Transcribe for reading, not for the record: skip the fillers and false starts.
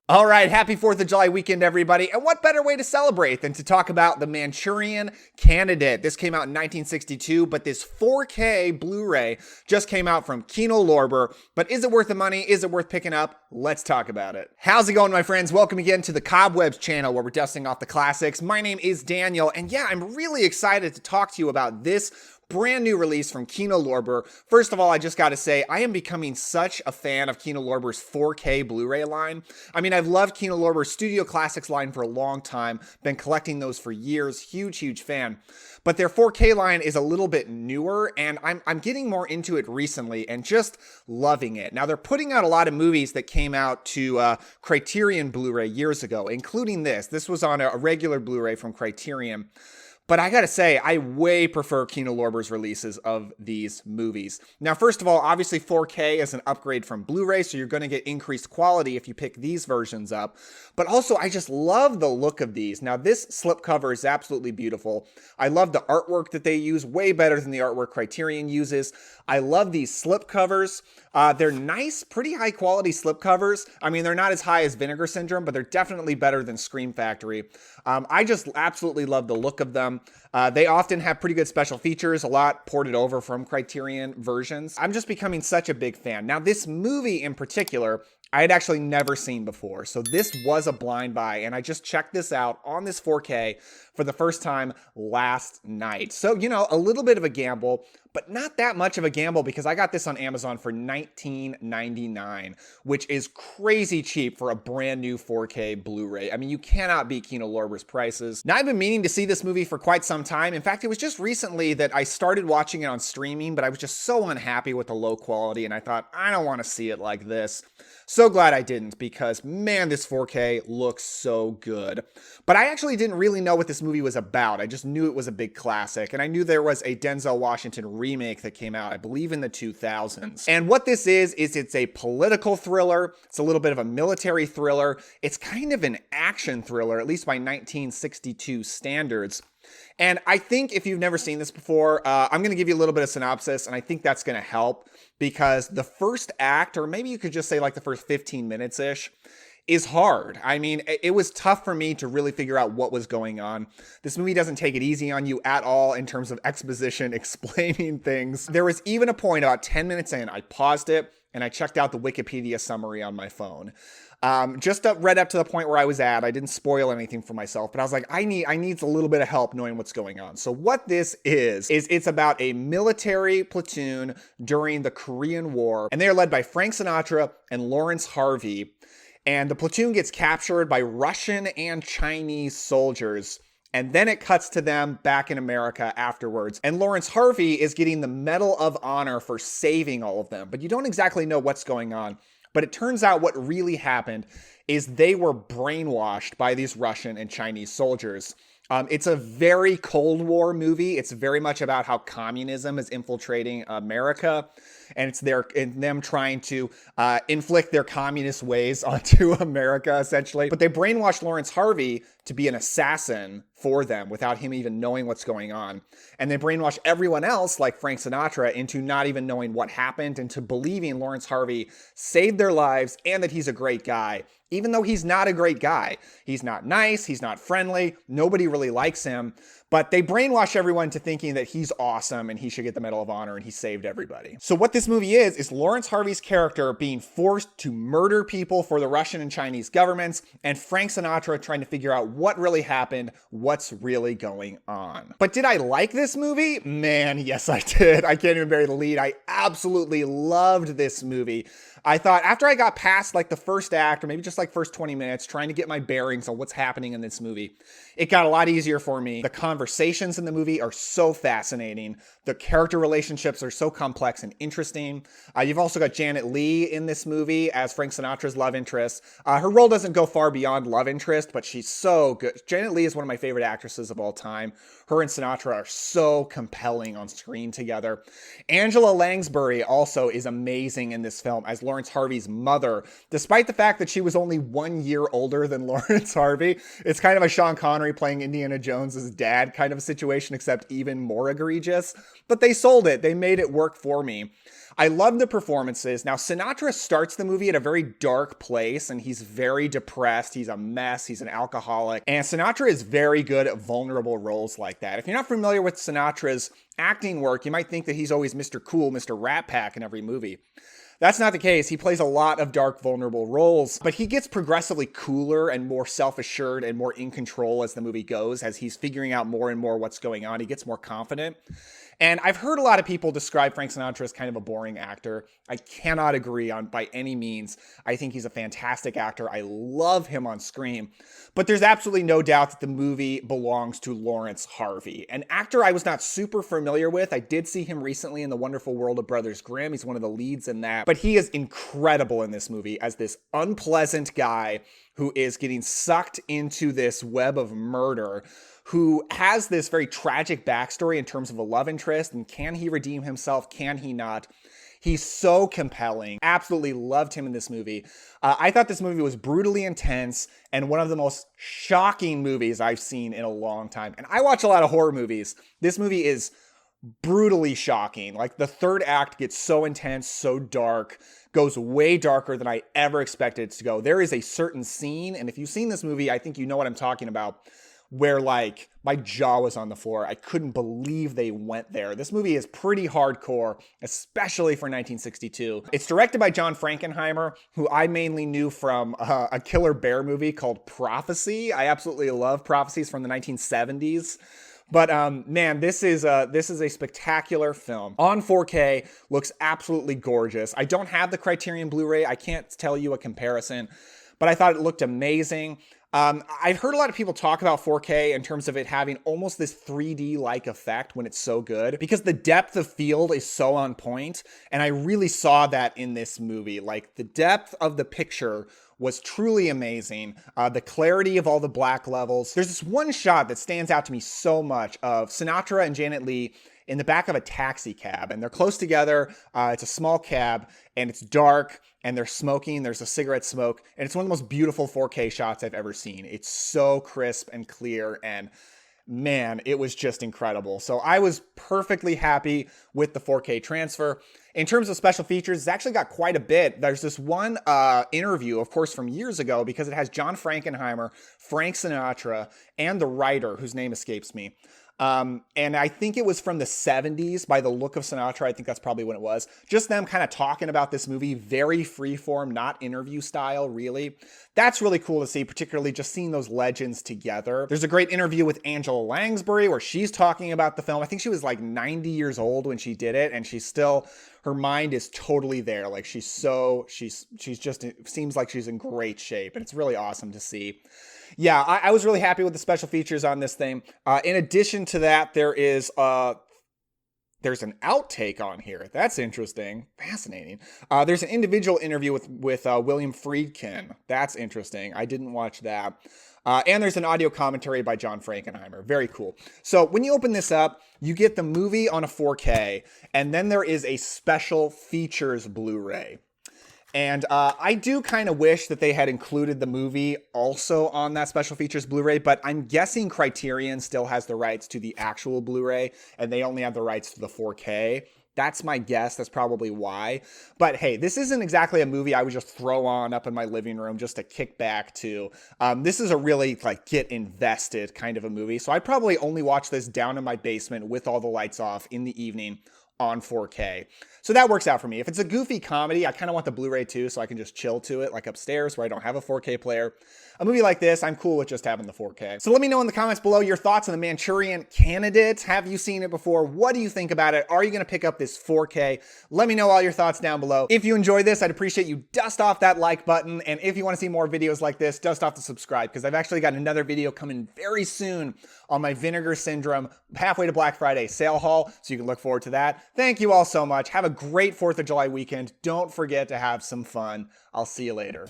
All right, happy 4th of July weekend, everybody. And what better way to celebrate than to talk about The Manchurian Candidate? This came out in 1962, but this 4K Blu-ray just came out from Kino Lorber. But is it worth the money? Is it worth picking up? Let's talk about it. How's it going, my friends? Welcome again to the Cobwebs channel where we're dusting off the classics. My name is Daniel, and yeah, I'm really excited to talk to you about this brand new release from Kino Lorber. First of all, I just got to say, I am becoming such a fan of Kino Lorber's 4K Blu-ray line. I mean, I've loved Kino Lorber's Studio Classics line for a long time, been collecting those for years, huge fan. But their 4K line is a little bit newer, and I'm getting more into it recently and just loving it. Now, they're putting out a lot of movies that came out to Criterion Blu-ray years ago, including this. This was on a regular Blu-ray from Criterion. But I gotta say, I way prefer Kino Lorber's releases of these movies. Now, first of all, obviously 4K is an upgrade from Blu-ray, so you're gonna get increased quality if you pick these versions up. But also, I just love the look of these. Now, this slipcover is absolutely beautiful. I love the artwork that they use, way better than the artwork Criterion uses. I love these slipcovers. They're nice, pretty high quality slipcovers. I mean, they're not as high as Vinegar Syndrome, but they're definitely better than Scream Factory. I just absolutely love the look of them. They often have pretty good special features, a lot ported over from Criterion versions. I'm just becoming such a big fan. Now, this movie in particular, I had actually never seen before. So this was a blind buy, and I just checked this out on this 4K for the first time last night. So, you know, a little bit of a gamble, but not that much of a gamble because I got this on Amazon for $19.99, which is crazy cheap for a brand new 4K Blu-ray. I mean, you cannot beat Kino Lorber's prices. Now, I've been meaning to see this movie for quite some time. In fact, it was just recently that I started watching it on streaming, but I was just so unhappy with the low quality, and I thought, I don't want to see it like this. So glad I didn't, because man, this 4K looks so good. But I actually didn't really know what this movie was about. I just knew it was a big classic, and I knew there was a Denzel Washington remake that came out, I believe, in the 2000s. And what this is it's a political thriller. It's a little bit of a military thriller. It's kind of an action thriller, at least by 1962 standards. And I think if you've never seen this before, I'm going to give you a little bit of synopsis, and I think that's going to help because the first act, or maybe you could just say like the first 15 minutes-ish, is hard. I mean, it was tough for me to really figure out what was going on. This movie doesn't take it easy on you at all in terms of exposition, explaining things. There was even a point about 10 minutes in, I paused it, and I checked out the Wikipedia summary on my phone. Just read up to the point where I was at. I didn't spoil anything for myself, but I was like, I need a little bit of help knowing what's going on. So what this is it's about a military platoon during the Korean War, and they are led by Frank Sinatra and Lawrence Harvey. And the platoon gets captured by Russian and Chinese soldiers. And then it cuts to them back in America afterwards. And Lawrence Harvey is getting the Medal of Honor for saving all of them. But you don't exactly know what's going on. But it turns out what really happened is they were brainwashed by these Russian and Chinese soldiers. It's a very Cold War movie. It's very much about how communism is infiltrating America. And it's them trying to inflict their communist ways onto America, essentially. But they brainwashed Lawrence Harvey to be an assassin for them without him even knowing what's going on. And they brainwashed everyone else, like Frank Sinatra, into not even knowing what happened and to believing Lawrence Harvey saved their lives and that he's a great guy. Even though he's not a great guy. He's not nice, he's not friendly, nobody really likes him. But they brainwash everyone to thinking that he's awesome and he should get the Medal of Honor and he saved everybody. So what this movie is Lawrence Harvey's character being forced to murder people for the Russian and Chinese governments, and Frank Sinatra trying to figure out what really happened, what's really going on. But did I like this movie? Man, yes I did. I can't even bury the lead. I absolutely loved this movie. I thought after I got past like the first act, or maybe just like first 20 minutes, trying to get my bearings on what's happening in this movie, it got a lot easier for me. The conversations in the movie are so fascinating. The character relationships are so complex and interesting. You've also got Janet Leigh in this movie as Frank Sinatra's love interest. Her role doesn't go far beyond love interest, but she's so good. Janet Leigh is one of my favorite actresses of all time. Her and Sinatra are so compelling on screen together. Angela Lansbury also is amazing in this film as Lawrence Harvey's mother, despite the fact that she was only 1 year older than Lawrence Harvey. It's kind of a Sean Connery playing Indiana Jones' dad kind of a situation, except even more egregious. But they sold it. They made it work for me. I love the performances. Now, Sinatra starts the movie at a very dark place, and he's very depressed. He's a mess. He's an alcoholic. And Sinatra is very good at vulnerable roles like that. If you're not familiar with Sinatra's acting work, you might think that he's always Mr. Cool, Mr. Rat Pack in every movie. That's not the case. He plays a lot of dark, vulnerable roles, but he gets progressively cooler and more self-assured and more in control as the movie goes, as he's figuring out more and more what's going on. He gets more confident. And I've heard a lot of people describe Frank Sinatra as kind of a boring actor. I cannot agree on by any means. I think he's a fantastic actor. I love him on screen. But there's absolutely no doubt that the movie belongs to Lawrence Harvey, an actor I was not super familiar with. I did see him recently in The Wonderful World of Brothers Grimm. He's one of the leads in that. But he is incredible in this movie as this unpleasant guy who is getting sucked into this web of murder, who has this very tragic backstory in terms of a love interest, and can he redeem himself? Can he not? He's so compelling. Absolutely loved him in this movie. I thought this movie was brutally intense and one of the most shocking movies I've seen in a long time. And I watch a lot of horror movies. This movie is brutally shocking. Like, the third act gets so intense, so dark, goes way darker than I ever expected it to go. There is a certain scene, and if you've seen this movie, I think you know what I'm talking about, where like my jaw was on the floor. I couldn't believe they went there. This movie is pretty hardcore, especially for 1962. It's directed by John Frankenheimer, who I mainly knew from a killer bear movie called Prophecy. I absolutely love Prophecies from the 1970s. But man, this is a spectacular film. On 4K, looks absolutely gorgeous. I don't have the Criterion Blu-ray. I can't tell you a comparison, but I thought it looked amazing. I've heard a lot of people talk about 4K in terms of it having almost this 3D-like effect when it's so good, because the depth of field is so on point, and I really saw that in this movie. Like, the depth of the picture was truly amazing. The clarity of all the black levels. There's this one shot that stands out to me so much of Sinatra and Janet Leigh in the back of a taxi cab, and they're close together. It's a small cab, and it's dark, and they're smoking. There's a cigarette smoke, and it's one of the most beautiful 4K shots I've ever seen. It's so crisp and clear, and man, it was just incredible. So I was perfectly happy with the 4K transfer. In terms of special features, it's actually got quite a bit. There's this one interview, of course, from years ago, because it has John Frankenheimer, Frank Sinatra, and the writer, whose name escapes me. And I think it was from the 70s by the look of Sinatra. I think that's probably when it was. Just them kind of talking about this movie, very freeform, not interview style, really. That's really cool to see, particularly just seeing those legends together. There's a great interview with Angela Lansbury where she's talking about the film. I think she was like 90 years old when she did it, and she's still, her mind is totally there. Like, she's just, it seems like she's in great shape, and it's really awesome to see. Yeah, I was really happy with the special features on this thing. In addition to that, there's an outtake on here. That's interesting. Fascinating. There's an individual interview with William Friedkin. That's interesting. I didn't watch that. And there's an audio commentary by John Frankenheimer. Very cool. So when you open this up, you get the movie on a 4K, and then there is a special features Blu-ray. And I do kind of wish that they had included the movie also on that special features Blu-ray, but I'm guessing Criterion still has the rights to the actual Blu-ray, and they only have the rights to the 4K. That's my guess. That's probably why. But hey, this isn't exactly a movie I would just throw on up in my living room just to kick back to. This is a really, like, get invested kind of a movie. So I'd probably only watch this down in my basement with all the lights off in the evening on 4K. So that works out for me. If it's a goofy comedy, I kind of want the Blu-ray too, so I can just chill to it, like upstairs where I don't have a 4K player. A movie like this, I'm cool with just having the 4K. So let me know in the comments below your thoughts on the Manchurian Candidate. Have you seen it before? What do you think about it? Are you going to pick up this 4K? Let me know all your thoughts down below. If you enjoyed this, I'd appreciate you dust off that like button. And if you want to see more videos like this, dust off the subscribe, because I've actually got another video coming very soon on my Vinegar Syndrome halfway to Black Friday sale haul, so you can look forward to that. Thank you all so much. Have a great 4th of July weekend. Don't forget to have some fun. I'll see you later.